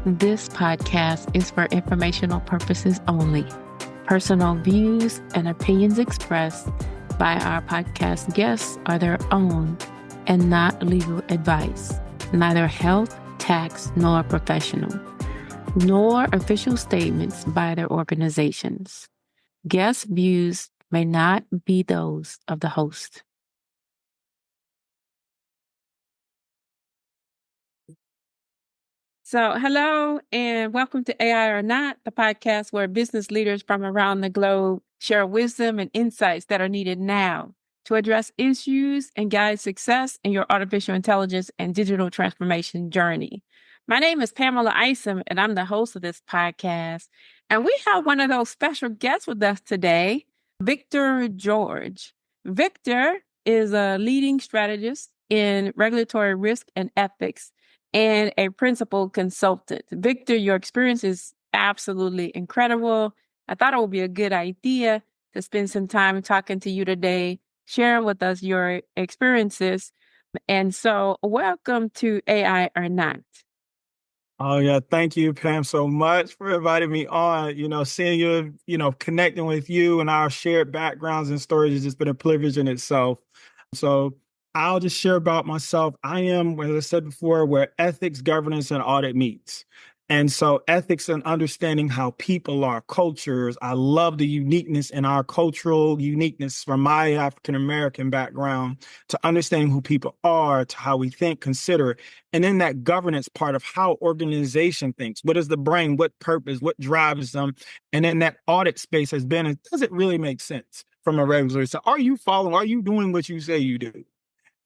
This podcast is for informational purposes only. Personal views and opinions expressed by our podcast guests are their own and not legal advice, neither health, tax, nor professional, nor official statements by their organizations. Guest views may not be those of the host. So, hello and welcome to AI or Not, the podcast where business leaders from around the globe share wisdom and insights that are needed now to address issues and guide success in your artificial intelligence and digital transformation journey. My name is Pamela Isom, and I'm the host of this podcast. And we have one of those special guests with us today, Victor George. Victor is a leading strategist in regulatory risk and ethics and a principal consultant. Victor, your experience is absolutely incredible. I thought it would be a good idea to spend some time talking to you today, sharing with us your experiences. And so welcome to AI or Not. Oh, yeah. Thank you, Pam, so much for inviting me on. Seeing you, connecting with you and our shared backgrounds and stories has just been a privilege in itself. So I'll just share about myself. I am, as I said before, where ethics, governance, and audit meets. And so ethics and understanding how people are, cultures. I love the uniqueness in our cultural uniqueness from my African-American background to understanding who people are, to how we think, consider. And then that governance part of how organization thinks. What is the brain? What purpose? What drives them? And then that audit space has been, does it really make sense from a regulatory? So are you following? Are you doing what you say you do?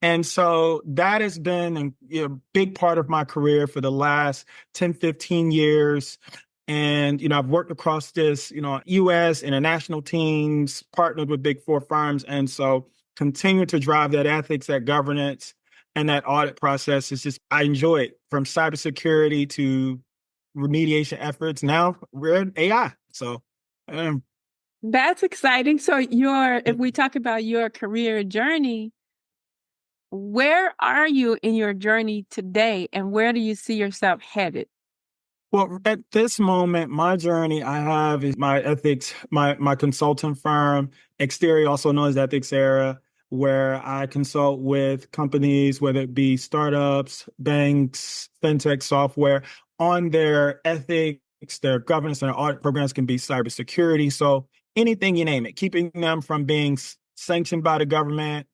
And so that has been a big part of my career for the last 10, 15 years. And, I've worked across this, U.S. international teams, partnered with big four firms. And so continue to drive that ethics, that governance, and that audit process is just, I enjoy it, from cybersecurity to remediation efforts. Now we're in AI. So That's exciting. So if we talk about your career journey, where are you in your journey today, and where do you see yourself headed? Well, at this moment, my journey I have is my ethics, my consulting firm, Ethixera, also known as Ethixera, where I consult with companies, whether it be startups, banks, fintech software, on their ethics, their governance, and their audit programs. Can be cybersecurity. So anything you name it, keeping them from being sanctioned by the government,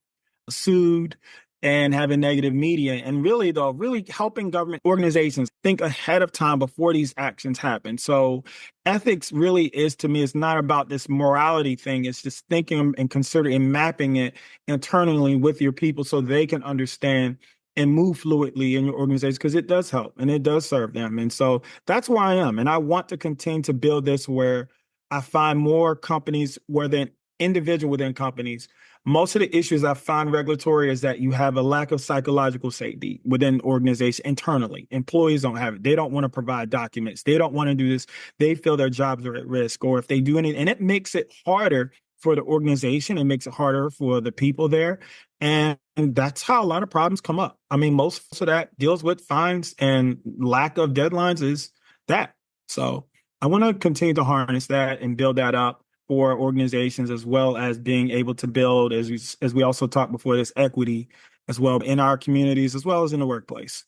sued, and having negative media. And really helping government organizations think ahead of time before these actions happen. So ethics really is, to me, it's not about this morality thing. It's just thinking and considering and mapping it internally with your people so they can understand and move fluidly in your organization, because it does help and it does serve them. And so that's where I am. And I want to continue to build this where I find more companies, where they're individual within companies. Most of the issues I find regulatory is that you have a lack of psychological safety within organization internally. Employees don't have it. They don't want to provide documents. They don't want to do this. They feel their jobs are at risk, or if they do anything, and it makes it harder for the organization. It makes it harder for the people there. And that's how a lot of problems come up. I mean, most of that deals with fines and lack of deadlines is that. So I want to continue to harness that and build that up for organizations, as well as being able to build, as we also talked before, this equity as well in our communities, as well as in the workplace.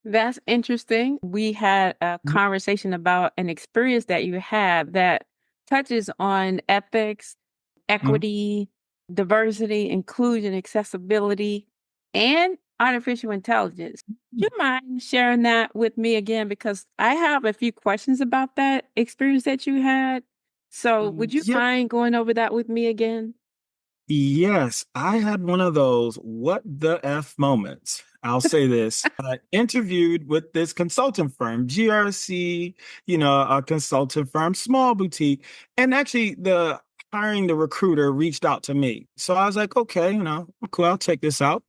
That's interesting. We had a conversation about an experience that you had that touches on ethics, equity, diversity, inclusion, accessibility, and artificial intelligence. Do you mind sharing that with me again? Because I have a few questions about that experience that you had. So would you mind going over that with me again? Yes, I had one of those what the F moments. I'll say this. I interviewed with this consulting firm, GRC, a consulting firm, small boutique. And actually the recruiter reached out to me. So I was like, okay, cool, I'll check this out.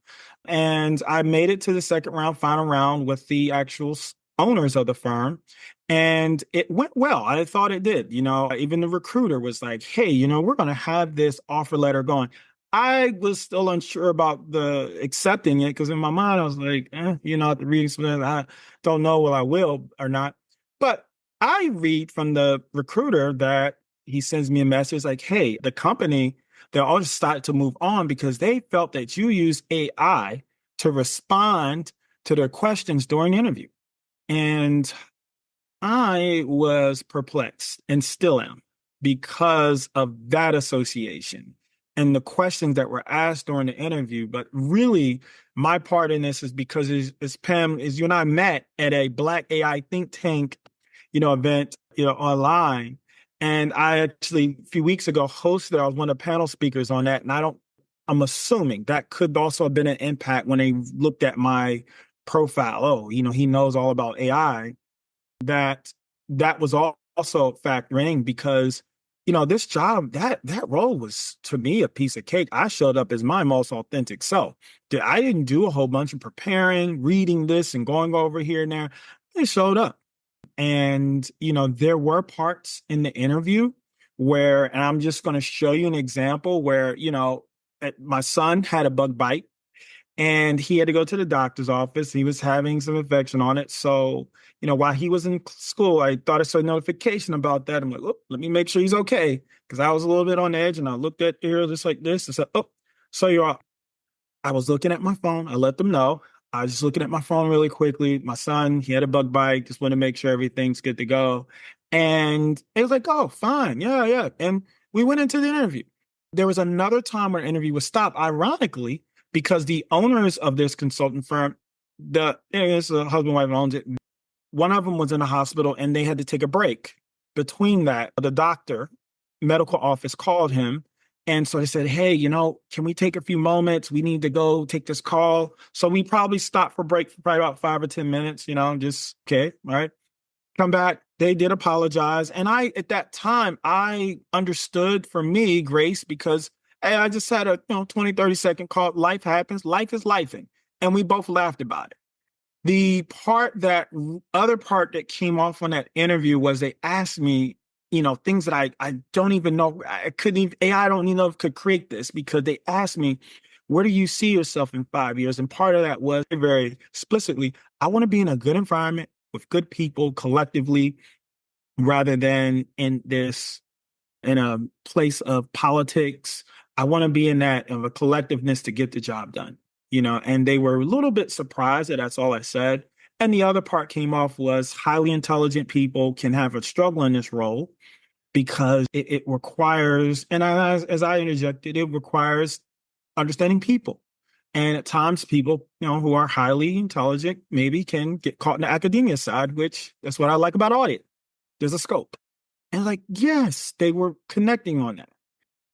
And I made it to the second round, final round with the actual owners of the firm. And it went well. I thought it did. Even the recruiter was like, hey, we're going to have this offer letter going. I was still unsure about the accepting it, because in my mind, I was like, after reading something, I don't know whether I will or not. But I read from the recruiter that he sends me a message like, hey, the company, they all just started to move on because they felt that you use AI to respond to their questions during the interview. And I was perplexed and still am because of that association and the questions that were asked during the interview. But really, my part in this is because as Pam, as you and I met at a Black AI think tank, event, online. And I actually, a few weeks ago, hosted, I was one of the panel speakers on that. And I'm assuming that could also have been an impact when they looked at my profile. Oh, he knows all about AI, that was also factoring because this job, that role was to me a piece of cake. I showed up as my most authentic self. I didn't do a whole bunch of preparing, reading this and going over here and there. I showed up. And there were parts in the interview where, and I'm just going to show you an example where my son had a bug bite and he had to go to the doctor's office. He was having some infection on it. So, while he was in school, I thought I saw a notification about that. I'm like, oh, let me make sure he's okay. Because I was a little bit on edge and I looked at here just like this. I said, oh, so I was looking at my phone. I let them know. I was just looking at my phone really quickly. My son, he had a bug bite. Just want to make sure everything's good to go. And it was like, oh, fine. Yeah, yeah. And we went into the interview. There was another time where the interview was stopped, ironically, because the owners of this consultant firm, it's a husband and wife owns it. One of them was in a hospital and they had to take a break. Between that, the doctor, medical office called him. And so they said, hey, can we take a few moments? We need to go take this call. So we probably stopped for break for probably about 5 or 10 minutes, just okay. All right. Come back. They did apologize. And at that time, I understood for me, Grace, because hey, I just had a 20, 30-second call. Life happens. Life is lifing. And we both laughed about it. The other part that came off on that interview was they asked me, things that I don't even know. I couldn't even, AI, I don't even know if it could create this because they asked me, where do you see yourself in 5 years? And part of that was very explicitly, I want to be in a good environment with good people collectively rather than in a place of politics. I want to be in that of a collectiveness to get the job done, and they were a little bit surprised that that's all I said. And the other part came off was highly intelligent people can have a struggle in this role because it requires, and as I interjected, it requires understanding people. And at times people, who are highly intelligent maybe can get caught in the academia side, which that's what I like about audit. There's a scope. And like, yes, they were connecting on that.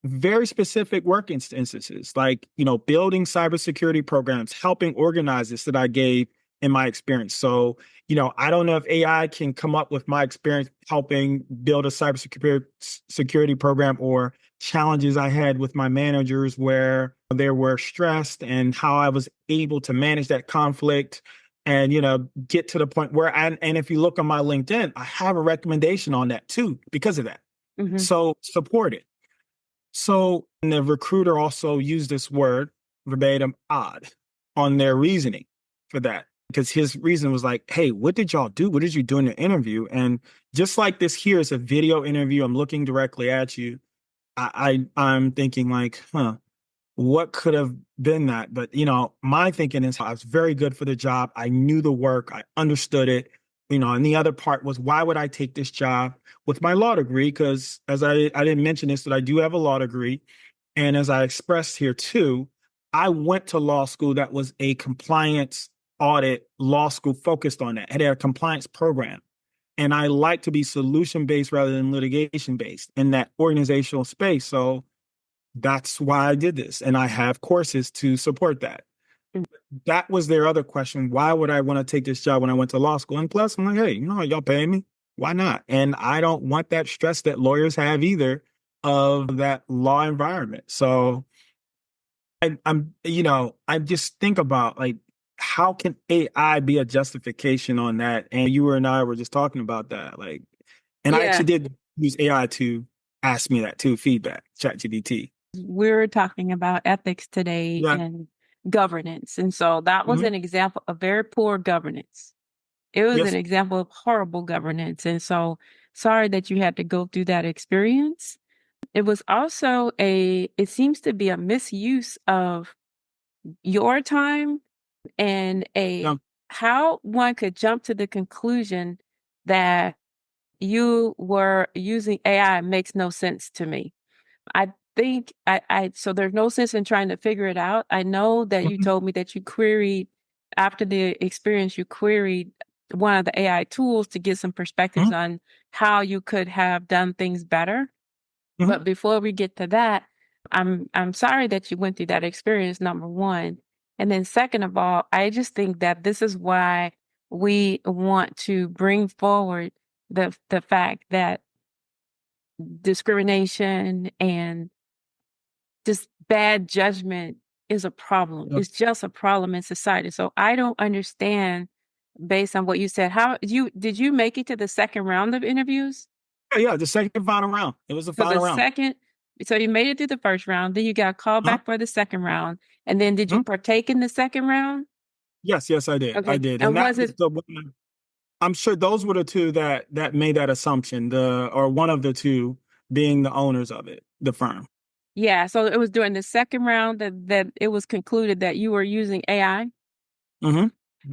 Very specific work instances, like, building cybersecurity programs, helping organize this that I gave in my experience. So, I don't know if AI can come up with my experience helping build a cybersecurity program or challenges I had with my managers where they were stressed and how I was able to manage that conflict and, get to the point where and if you look on my LinkedIn, I have a recommendation on that too, because of that. Mm-hmm. So support it. So the recruiter also used this word verbatim, odd, on their reasoning for that. Because his reason was like, hey, what did y'all do? What did you do in the interview? And just like this here is a video interview, I'm looking directly at you. I'm thinking like, what could have been that? But, my thinking is I was very good for the job. I knew the work. I understood it. And the other part was, why would I take this job with my law degree? Because as I didn't mention this, but I do have a law degree. And as I expressed here too, I went to law school that was a compliance audit law school focused on that. It had a compliance program. And I like to be solution-based rather than litigation-based in that organizational space. So that's why I did this. And I have courses to support that. That was their other question. Why would I want to take this job when I went to law school? And plus, I'm like, hey, y'all paying me. Why not? And I don't want that stress that lawyers have either of that law environment. So I just think about like, how can AI be a justification on that? And you and I were just talking about that. Like, and I actually did use AI to ask me that too, feedback, ChatGPT. We're talking about ethics today and governance. And so that was an example of very poor governance. It was an Yes. example of horrible governance. And so sorry that you had to go through that experience. It was also it seems to be a misuse of your time and Yeah. how one could jump to the conclusion that you were using AI makes no sense to me. I think so there's no sense in trying to figure it out. I know that you Mhm. told me that you queried after the experience, you queried one of the AI tools to get some perspectives Mhm. on how you could have done things better. Mhm. But before we get to that, I'm sorry that you went through that experience, number one. And then second of all, I just think that this is why we want to bring forward the fact that discrimination and just bad judgment is a problem. Yeah. It's just a problem in society. So I don't understand based on what you said. How did you make it to the second round of interviews? Yeah, the second final round. It was the So the final round. second, so you made it through the first round, then you got called Huh? back for the second round, and then did you Mhm. partake in the second round? Yes, yes, I did. I Okay, did. And and that was was it? the one. I'm sure those were the two that made that assumption, the or one of the two being the owners of it, the firm. Yeah, so it was during the second round that it was concluded that you were using AI. Hmm.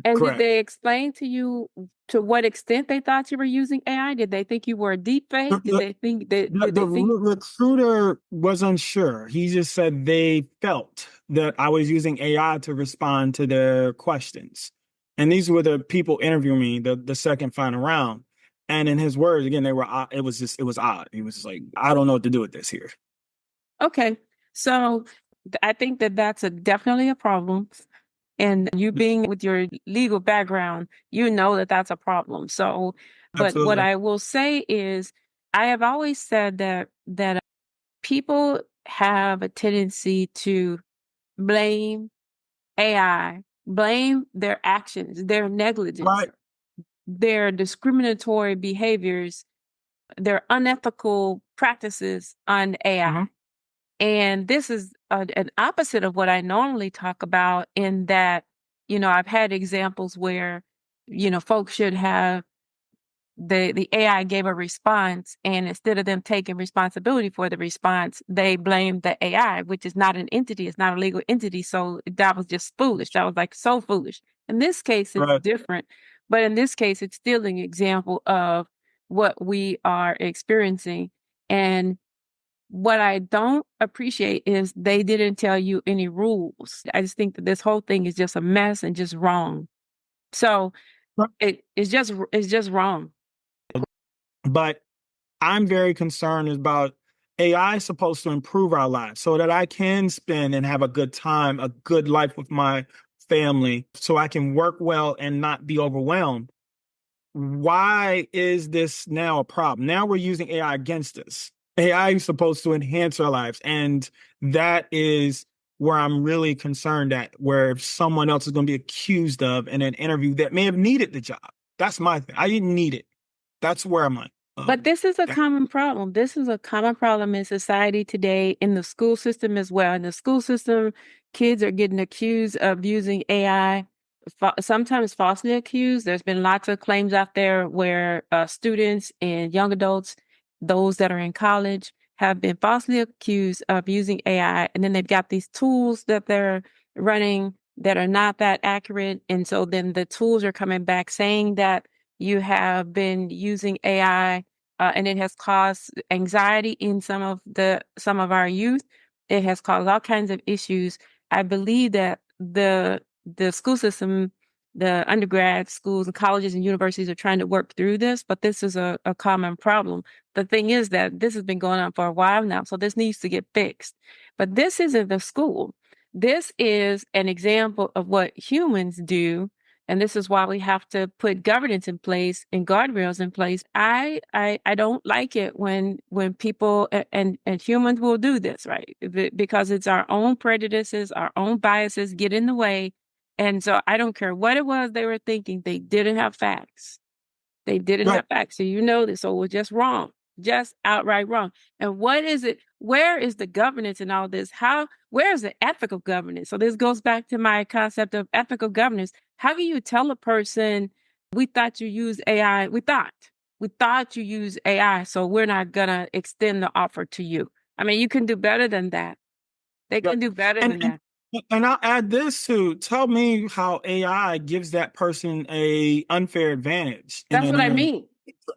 And did Correct. they explain to you to what extent they thought you were using AI? Did they think you were a deep The, fake? Did the, they think that the, did the they think recruiter was unsure. He just said they felt that I was using AI to respond to their questions. And these were the people interviewing me the second final round. And in his words, again, they were it was odd. He was just like, I don't know what to do with this here. okay. So I think that that's definitely a problem. And you being with your legal background, you know that that's a problem. So, but what Absolutely. I will say is, I have always said that people have a tendency to blame AI, blame their actions, their negligence, Right. their discriminatory behaviors, their unethical practices on AI. Hmm. And this is an opposite of what I normally talk about, in that, I've had examples where, folks should have the AI gave a response, and instead of them taking responsibility for the response, they blamed the AI, which is not an entity, it's not a legal entity. So that was just foolish. That was like so foolish. In this case, it's Right. different. But in this case, it's still an example of what we are experiencing. And what I don't appreciate is they didn't tell you any rules. I just think that this whole thing is just a mess and just wrong. So it's just wrong. But I'm very concerned about AI is supposed to improve our lives so that I can spend and have a good time, a good life with my family, so I can work well and not be overwhelmed. Why is this now a problem? Now we're using AI against us. AI is supposed to enhance our lives. And that is where I'm really concerned at, where if someone else is going to be accused of in an interview that may have needed the job. That's my thing. I didn't need it. That's where I'm at. But this is a That, common problem. This is a common problem in society today, in the school system as well. In the school system, kids are getting accused of using AI, sometimes falsely accused. There's been lots of claims out there where students and young adults, those that are in college, have been falsely accused of using AI. And then they've got these tools that they're running that are not that accurate. And so then the tools are coming back saying that you have been using AI, and it has caused anxiety in some of our youth. It has caused all kinds of issues. I believe that the school system, the undergrad schools and colleges and universities are trying to work through this, but this is a common problem. The thing is that this has been going on for a while now, so this needs to get fixed. But this isn't the school. This is an example of what humans do, and this is why we have to put governance in place and guardrails in place. I don't like it when people and humans will do this, right? Because it's our own prejudices, our own biases get in the way. And so I don't care what it was they were thinking, they didn't have facts. They didn't right. have facts. So this. So it was just wrong, just outright wrong. And what is it? Where is the governance in all this? Where is the ethical governance? So this goes back to my concept of ethical governance. How can you tell a person we thought you use AI. We thought you use AI, so we're not gonna extend the offer to you. I mean, you can do better than that. They can do better than that. And I'll add this to tell me how AI gives that person a unfair advantage. That's what I mean.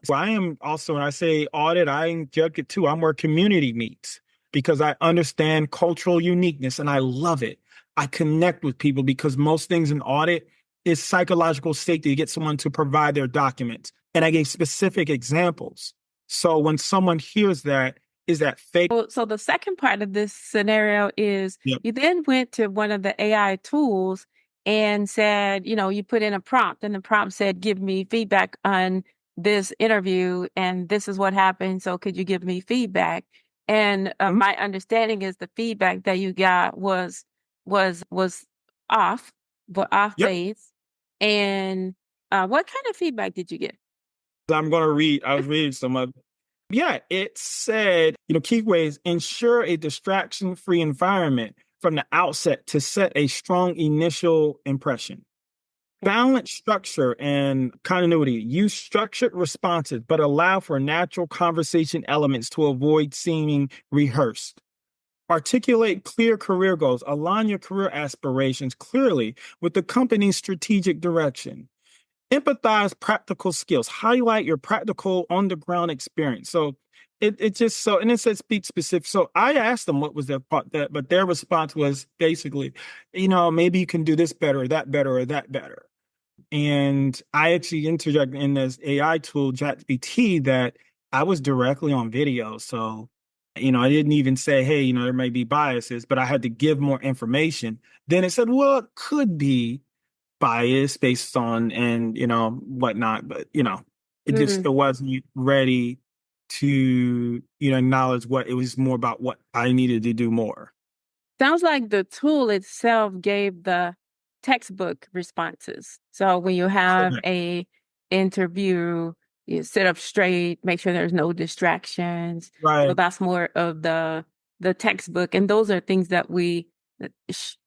So I am also, when I say audit, I inject it too. I'm where community meets because I understand cultural uniqueness and I love it. I connect with people because most things in audit is psychological safety to get someone to provide their documents. And I gave specific examples. So when someone hears that, is that fake? So the second part of this scenario is Yep. you then went to one of the AI tools and said, you put in a prompt and the prompt said, give me feedback on this interview and this is what happened. So could you give me feedback? And my understanding is the feedback that you got was off, but off Yep. base. And what kind of feedback did you get? I'm going to read, I was reading some of. Yeah, it said, key ways ensure a distraction-free environment from the outset to set a strong initial impression. Balance structure and continuity. Use structured responses, but allow for natural conversation elements to avoid seeming rehearsed. Articulate clear career goals. Align your career aspirations clearly with the company's strategic direction. Empathize practical skills. Highlight your practical on the ground experience. So it just so, and it says speak specific. So I asked them what was their part that, but their response was basically, maybe you can do this better or that better or that better. And I actually interjected in this AI tool, ChatGPT, that I was directly on video. So, I didn't even say, hey, there may be biases, but I had to give more information. Then it said, well, it could be bias based on and whatnot, but it wasn't ready to acknowledge what it was more about what I needed to do more. Sounds like the tool itself gave the textbook responses. So when you have a interview, you sit up straight, make sure there's no distractions. Right. So that's more of the textbook, and those are things that we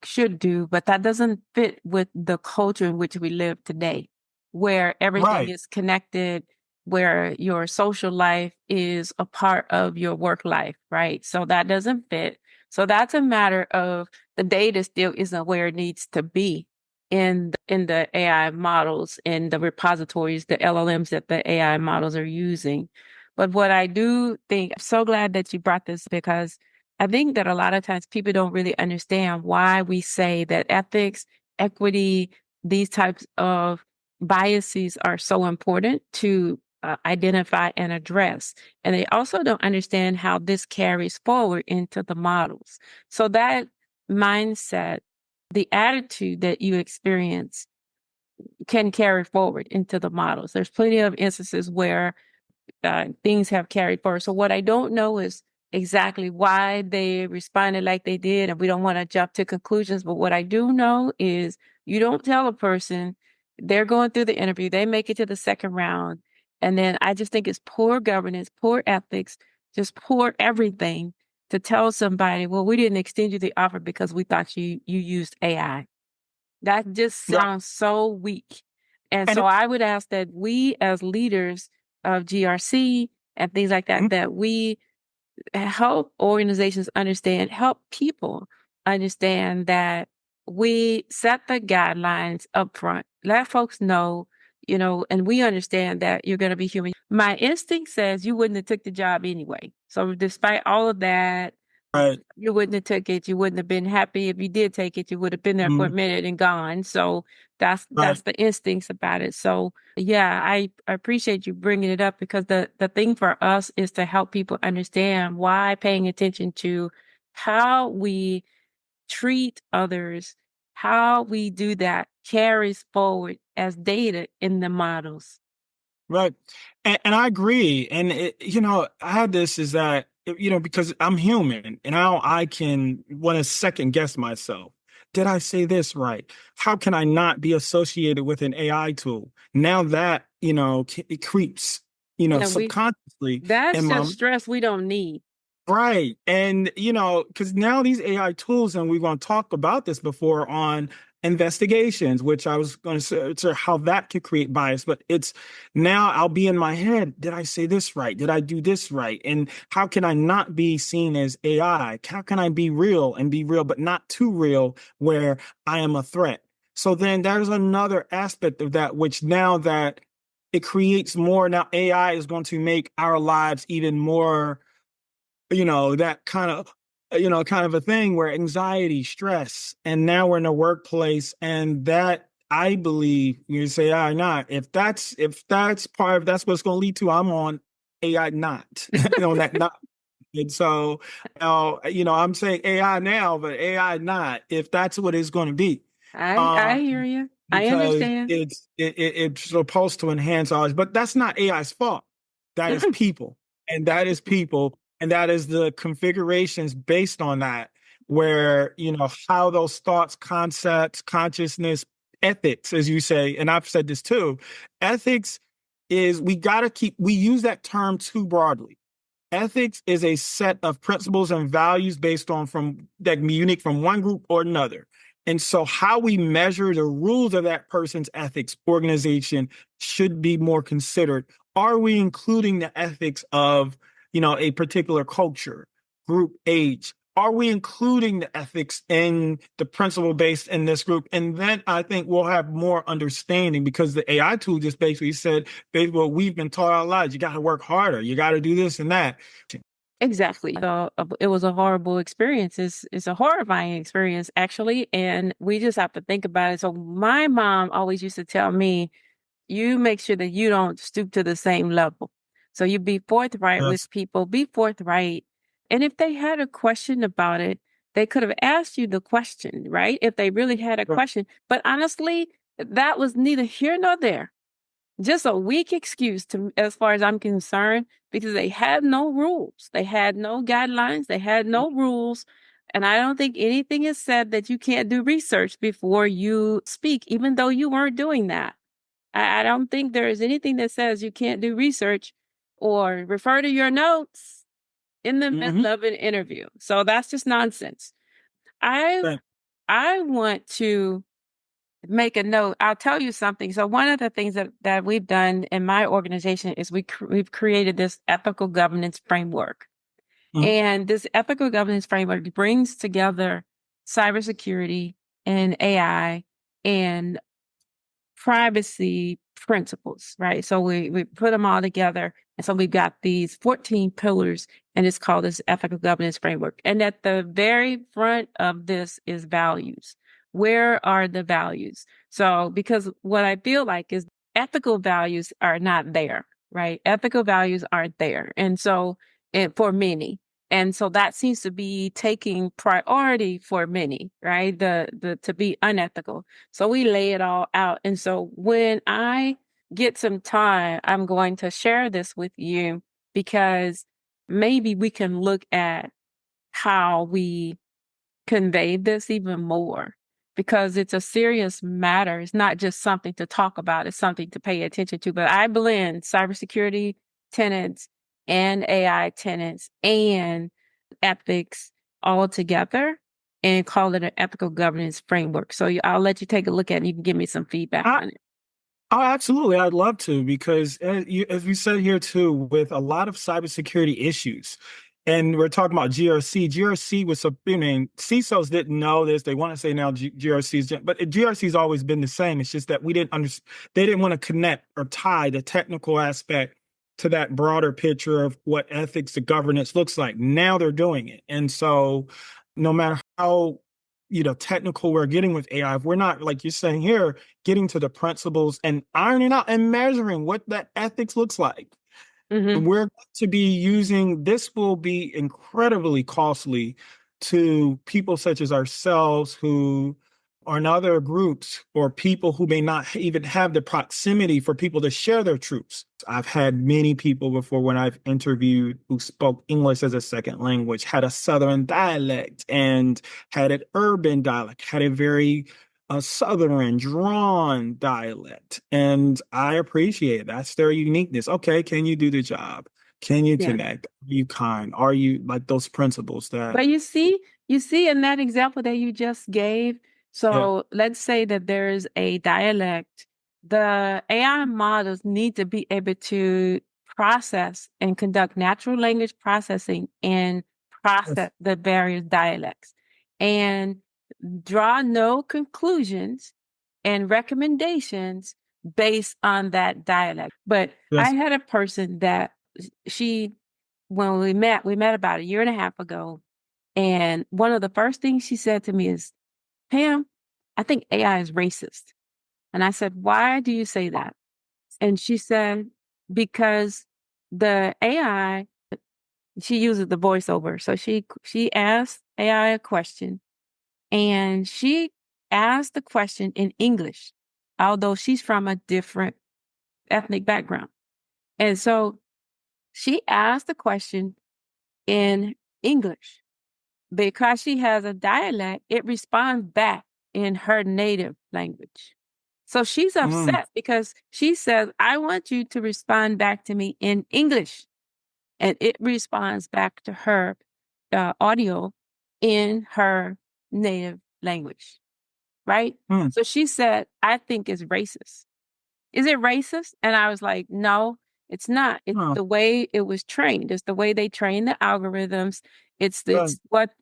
should do, but that doesn't fit with the culture in which we live today, where everything is connected, where your social life is a part of your work life, right? So that doesn't fit. So that's a matter of the data still isn't where it needs to be in the AI models, in the repositories, the LLMs that the AI models are using. But what I do think, I'm so glad that you brought this because I think that a lot of times people don't really understand why we say that ethics, equity, these types of biases are so important to identify and address. And they also don't understand how this carries forward into the models. So that mindset, the attitude that you experience can carry forward into the models. There's plenty of instances where things have carried forward. So what I don't know is exactly why they responded like they did, and we don't want to jump to conclusions. But what I do know is you don't tell a person they're going through the interview, they make it to the second round, and then I just think it's poor governance, poor ethics, just poor everything to tell somebody, well, we didn't extend you the offer because we thought you used AI. That just sounds so weak. And so I would ask that we as leaders of GRC and things like that, that we help organizations understand, help people understand that we set the guidelines up front, let folks know, and we understand that you're going to be human. My instinct says you wouldn't have took the job anyway. So despite all of that, you wouldn't have took it. You wouldn't have been happy if you did take it. You would have been there for a minute and gone. So that's the instincts about it. So yeah, I appreciate you bringing it up because the thing for us is to help people understand why paying attention to how we treat others, how we do that carries forward as data in the models. Right. And I agree. And, I had this is that, because I'm human and now I can want to second guess myself. Did I say this right? How can I not be associated with an AI tool? Now that, it creeps, subconsciously. That's just stress we don't need. Right. And, because now these AI tools, and we're going to talk about this before on investigations, which I was going to say how that could create bias, but it's now I'll be in my head. Did I say this right? Did I do this right? And how can I not be seen as AI? How can I be real and be real, but not too real where I am a threat? So then there's another aspect of that, which now that it creates more, now AI is going to make our lives even more that kind of a thing where anxiety, stress, and now we're in a workplace, and that I believe you say AI not. If that's part of that's what's going to lead to, I'm on AI not, that not. And so, I'm saying AI now, but AI not, if that's what it's going to be. I Um, hear you. I because understand. it's supposed to enhance ours, but that's not AI's fault. That is people, and that is people, and that is the configurations based on that, where how those thoughts, concepts, consciousness, ethics, as you say, and I've said this too, ethics is we use that term too broadly. Ethics is a set of principles and values based on from that be unique from one group or another. And so how we measure the rules of that person's ethics organization should be more considered. Are we including the ethics of, a particular culture, group, age? Are we including the ethics in the principle based in this group? And then I think we'll have more understanding, because the AI tool just basically said, well, we've been taught our lives, you got to work harder, you got to do this and that. Exactly. So it was a horrible experience. It's a horrifying experience, actually. And we just have to think about it. So my mom always used to tell me, you make sure that you don't stoop to the same level. So you be forthright Yes. with people, be forthright. And if they had a question about it, they could have asked you the question, right? If they really had a question. But honestly, that was neither here nor there. Just a weak excuse to, as far as I'm concerned, because they had no rules. They had no guidelines. They had no rules. And I don't think anything is said that you can't do research before you speak, even though you weren't doing that. I don't think there is anything that says you can't do research or refer to your notes in the Mm-hmm. middle of an interview. So that's just nonsense. I I want to make a note. I'll tell you something. So one of the things that we've done in my organization is we've created this ethical governance framework. Mm-hmm. And this ethical governance framework brings together cybersecurity and AI and privacy principles, right? So we put them all together. And so we've got these 14 pillars, and it's called this ethical governance framework. And at the very front of this is values. Where are the values? So, because what I feel like is ethical values are not there, right? Ethical values aren't there. And so, for many. And so that seems to be taking priority for many, right? The to be unethical. So we lay it all out. And so when I get some time, I'm going to share this with you, because maybe we can look at how we convey this even more, because it's a serious matter. It's not just something to talk about, it's something to pay attention to. But I blend cybersecurity tenants and AI tenants and ethics all together and call it an ethical governance framework. So I'll let you take a look at it. You can give me some feedback I, on it. Oh, absolutely. I'd love to, because as we said here too, with a lot of cybersecurity issues, and we're talking about GRC. GRC was, CISOs didn't know this. They want to say now GRC's, but GRC's always been the same. It's just that we didn't understand. They didn't want to connect or tie the technical aspect to that broader picture of what ethics and governance looks like. Now they're doing it. And so no matter how technical we're getting with AI, if we're not, like you're saying here, getting to the principles and ironing out and measuring what that ethics looks like, Mm-hmm. we're going to be using this will be incredibly costly to people such as ourselves who are in other groups, or people who may not even have the proximity for people to share their truths. I've had many people before when I've interviewed who spoke English as a second language, had a Southern dialect and had an urban dialect, had a very Southern drawn dialect. And I appreciate it. That's their uniqueness. Okay, can you do the job? Can you Yeah. connect? Are you kind? Are you like those principles that, But you see in that example that you just gave, yeah, so let's say that there's a dialect, the AI models need to be able to process and conduct natural language processing and yes, process the various dialects and draw no conclusions and recommendations based on that dialect. But I yes, had a person that she, when we met about a year and a half ago, and one of the first things she said to me is, Pam, I think AI is racist. And I said, why do you say that? And she said, because the AI, she uses the voiceover. So she asked AI a question and she asked the question in English, although she's from a different ethnic background. And so she asked the question in English. Because she has a dialect, it responds back in her native language. So she's mm, upset because she says, I want you to respond back to me in English. And it responds back to her audio in her native language. Right. mm, So she said, I think it's racist. Is it racist? And I was like, no, it's not. It's oh, the way it was trained. It's the way they train the algorithms. good.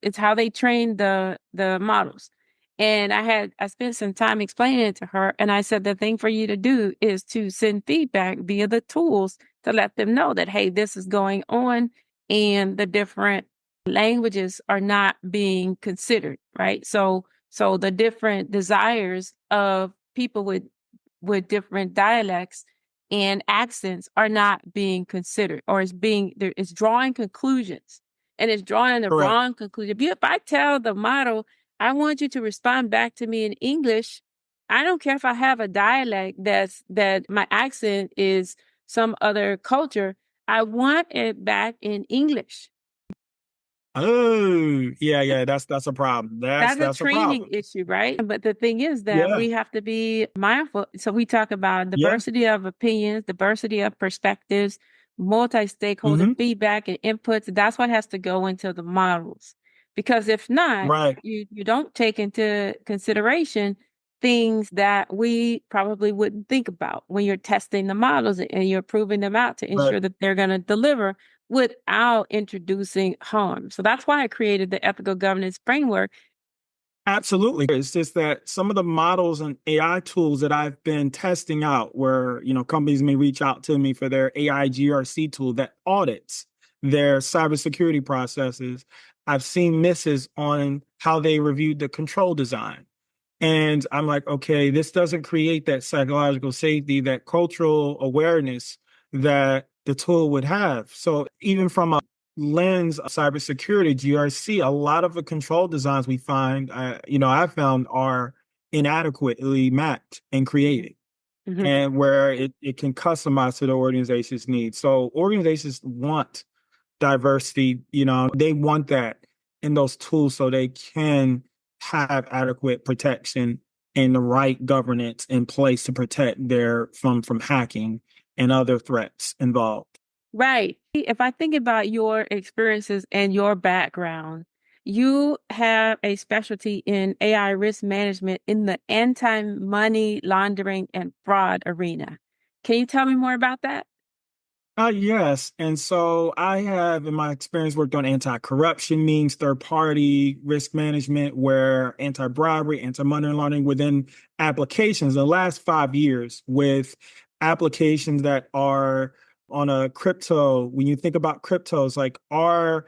It's how they train the models. And I spent some time explaining it to her. And I said, the thing for you to do is to send feedback via the tools to let them know that, hey, this is going on and the different languages are not being considered, right? So the different desires of people with different dialects and accents are not being considered, or it's drawing conclusions, and it's drawing the Correct. wrong conclusion. If I tell the model, I want you to respond back to me in English, I don't care if I have a dialect that my accent is some other culture. I want it back in English. Oh, yeah, yeah, that's a problem. That's a That's a training problem. issue, right? But the thing is that Yeah, we have to be mindful. So we talk about yeah. diversity of opinions, diversity of perspectives, multi-stakeholder Hmm. feedback and inputs. That's what has to go into the models. Because if not, Right, you don't take into consideration things that we probably wouldn't think about when you're testing the models and you're proving them out to right. ensure that they're going to deliver without introducing harm. So that's why I created the ethical governance framework. Absolutely. It's just that some of the models and AI tools that I've been testing out where, companies may reach out to me for their AI GRC tool that audits their cybersecurity processes. I've seen misses on how they reviewed the control design. And I'm like, okay, this doesn't create that psychological safety, that cultural awareness that the tool would have. So even from a lens of cybersecurity, GRC, a lot of the control designs we find, I found are inadequately mapped and Mhm. created, Mhm. and where it can customize to the organization's needs. So organizations want diversity, they want that in those tools so they can have adequate protection and the right governance in place to protect their from hacking and other threats involved. Right. If I think about your experiences and your background, you have a specialty in AI risk management in the anti-money laundering and fraud arena. Can you tell me more about that? Yes. And so I have, in my experience, worked on anti-corruption means third-party risk management, where anti-bribery, anti-money laundering within applications. The last 5 years with applications that are on a crypto, when you think about cryptos, like are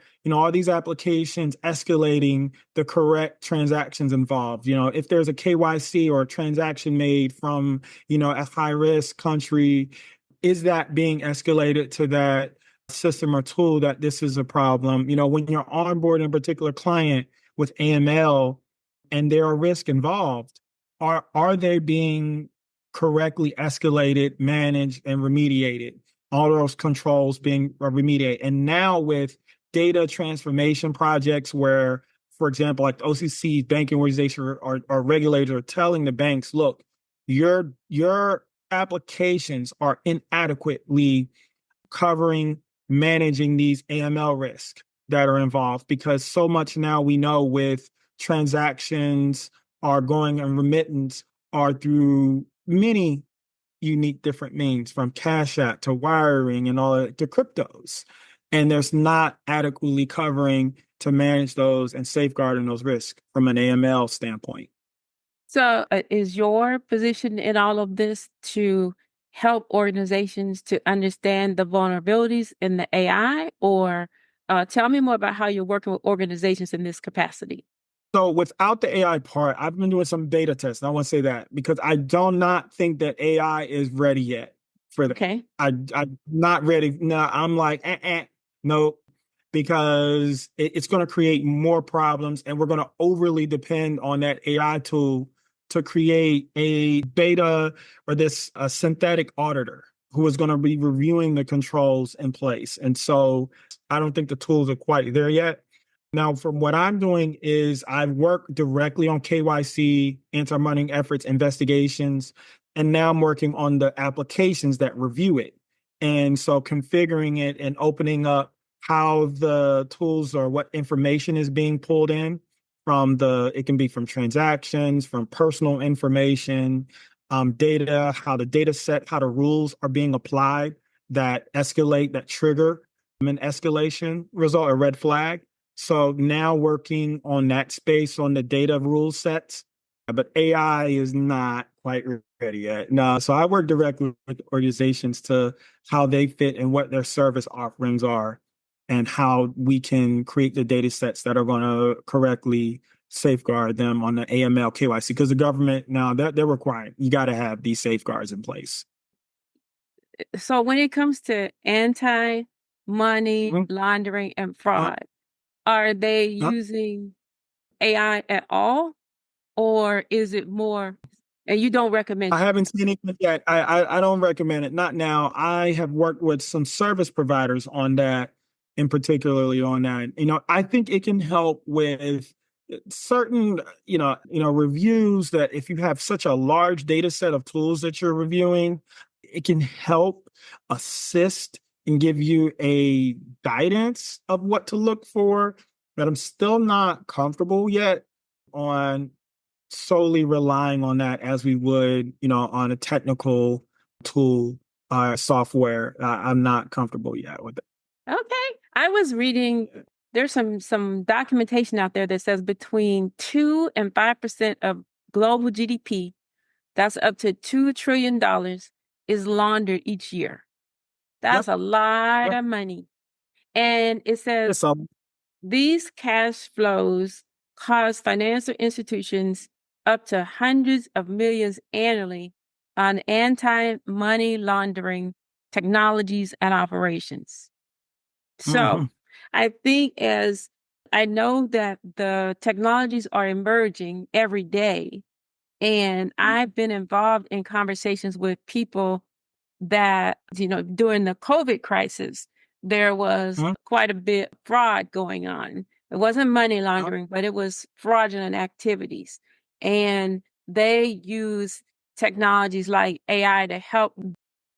these applications escalating the correct transactions involved? If there's a KYC or a transaction made from, a high-risk country, is that being escalated to that system or tool that this is a problem? When you're onboarding a particular client with AML and there are risk involved, are they being correctly escalated, managed, and remediated? All those controls being remediated. And now with data transformation projects where, for example, like the OCC banking organization or regulators are telling the banks, look, your applications are inadequately covering managing these AML risks that are involved, because so much now we know with transactions are going and remittance are through many unique different means, from Cash App to wiring and all that to cryptos. And there's not adequately covering to manage those and safeguarding those risks from an AML standpoint. So, is your position in all of this to help organizations to understand the vulnerabilities in the AI, or tell me more about how you're working with organizations in this capacity? So without the AI part, I've been doing some beta tests. And I want to say that because I do not think that AI is ready yet for that. Okay. I'm not ready. No, I'm like, no, because it's going to create more problems, and we're going to overly depend on that AI tool to create a beta or this synthetic auditor who is going to be reviewing the controls in place. And so I don't think the tools are quite there yet. Now, from what I'm doing is I've worked directly on KYC, anti-money efforts, investigations, and now I'm working on the applications that review it. And so configuring it and opening up how the tools or what information is being pulled in it can be from transactions, from personal information, data, how the data set, how the rules are being applied that escalate, that trigger an escalation result, a red flag. So now working on that space on the data rule sets, but AI is not quite ready yet. No, so I work directly with organizations to how they fit and what their service offerings are and how we can create the data sets that are going to correctly safeguard them on the AML KYC, because the government now they're requiring you got to have these safeguards in place. So, when it comes to anti-money Mhm. laundering and Uh, fraud, are they uh, using AI at all, or is it more? And you don't recommend I haven't seen it yet. I don't recommend it. Not now. I have worked with some service providers on that, and particularly on that. I think it can help with certain, reviews that if you have such a large data set of tools that you're reviewing, it can help assist and give you a guidance of what to look for. But I'm still not comfortable yet on solely relying on that as we would, on a technical tool software. I'm not comfortable yet with it. Okay. I was reading, there's some documentation out there that says between 2 and 5% of global GDP, that's up to $2 trillion, is laundered each year. Yep. That's a lot Yep. of money. And it says Yes, um, these cash flows cost financial institutions up to hundreds of millions annually on anti-money laundering technologies and operations. So mhm, I think, as I know that the technologies are emerging every day, and I've been involved in conversations with people that, during the COVID crisis, there was mhm, quite a bit of fraud going on. It wasn't money yep, laundering, but it was fraudulent activities. And they use technologies like AI to help.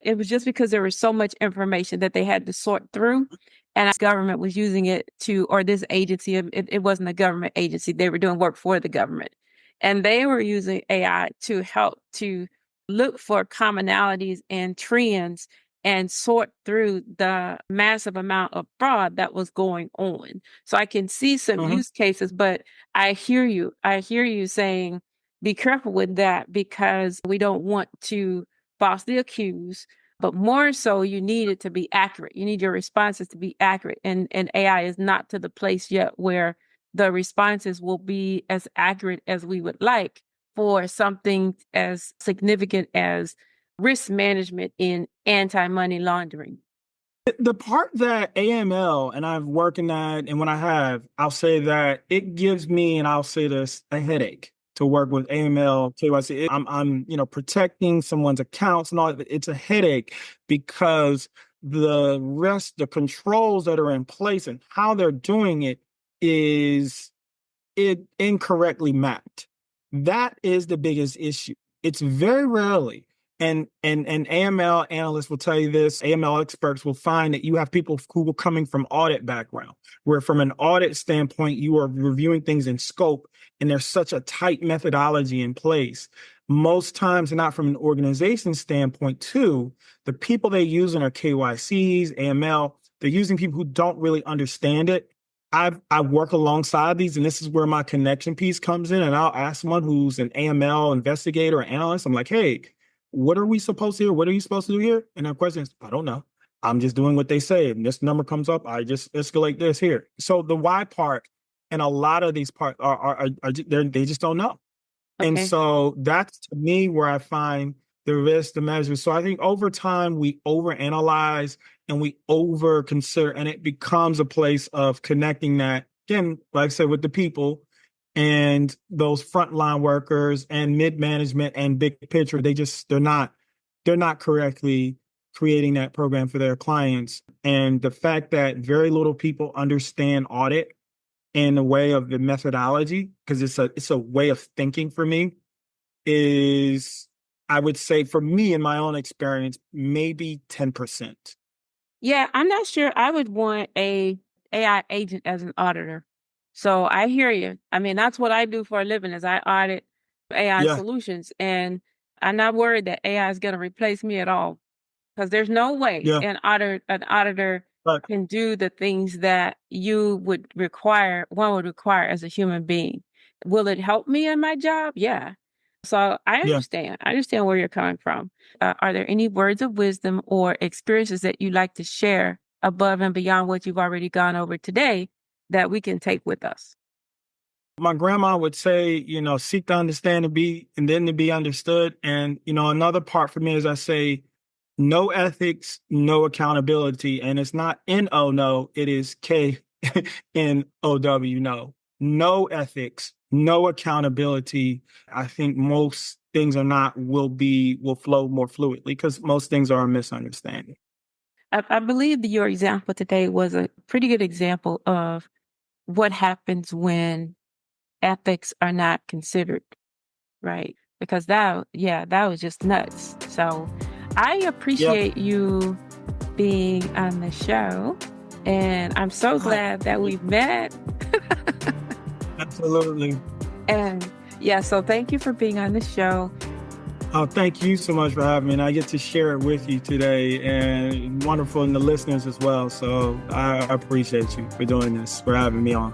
It was just because there was so much information that they had to sort through. And this government was using it to, or this agency, it wasn't a government agency, they were doing work for the government. And they were using AI to help to look for commonalities and trends and sort through the massive amount of fraud that was going on. So I can see some mhm, use cases, but I hear you. I hear you saying, be careful with that, because we don't want to falsely accuse, but more so you need it to be accurate. You need your responses to be accurate. And AI is not to the place yet where the responses will be as accurate as we would like for something as significant as risk management in anti-money laundering. The part that AML, and I've worked in that, and when I have, I'll say that it gives me, and I'll say this, a headache to work with AML, KYC. I'm, protecting someone's accounts and all. It's a headache because the controls that are in place and how they're doing it is incorrectly mapped. That is the biggest issue. It's very rarely And AML analysts will tell you this, AML experts will find that you have people who are coming from audit background, where from an audit standpoint, you are reviewing things in scope, and there's such a tight methodology in place. Most times, not from an organization standpoint, too, the people they use in are KYCs, AML, they're using people who don't really understand it. I work alongside these, and this is where my connection piece comes in. And I'll ask someone who's an AML investigator or analyst, I'm like, hey, what are we supposed to do? What are you supposed to do here? And their question is, I don't know. I'm just doing what they say. And this number comes up, I just escalate this here. So the why part and a lot of these parts they just don't know. And Okay. so that's to me where I find the risk, the measures. So I think over time we overanalyze and we over consider, and it becomes a place of connecting that, again, like I said, with the people and those frontline workers and mid management and big picture. They're not correctly creating that program for their clients. And the fact that very little people understand audit in the way of the methodology, because it's a way of thinking for me, is, I would say, for me in my own experience, maybe 10%. Yeah, I'm not sure I would want a AI agent as an auditor. So I hear you. I mean, that's what I do for a living is I audit AI Yeah, solutions, and I'm not worried that AI is going to replace me at all, because there's no way yeah. an auditor But can do the things that one would require as a human being. Will it help me in my job? Yeah. So I yeah. understand. I understand where you're coming from. Are there any words of wisdom or experiences that you'd like to share above and beyond what you've already gone over today that we can take with us? My grandma would say, seek to understand and then to be understood. And, another part for me is I say, no ethics, no accountability. And it's not N-O, no, it is K-N-O-W, no. No ethics, no accountability. I think most things will flow more fluidly because most things are a misunderstanding. I believe that your example today was a pretty good example of what happens when ethics are not considered, right? Because that was just nuts. So I Yeah. appreciate you being on the show, and I'm so Hi. glad that we've met. Absolutely. And yeah, so thank you for being on the show. Oh, thank you so much for having me. And I get to share it with you today, and wonderful, and the listeners as well. So I appreciate you for doing this, for having me on.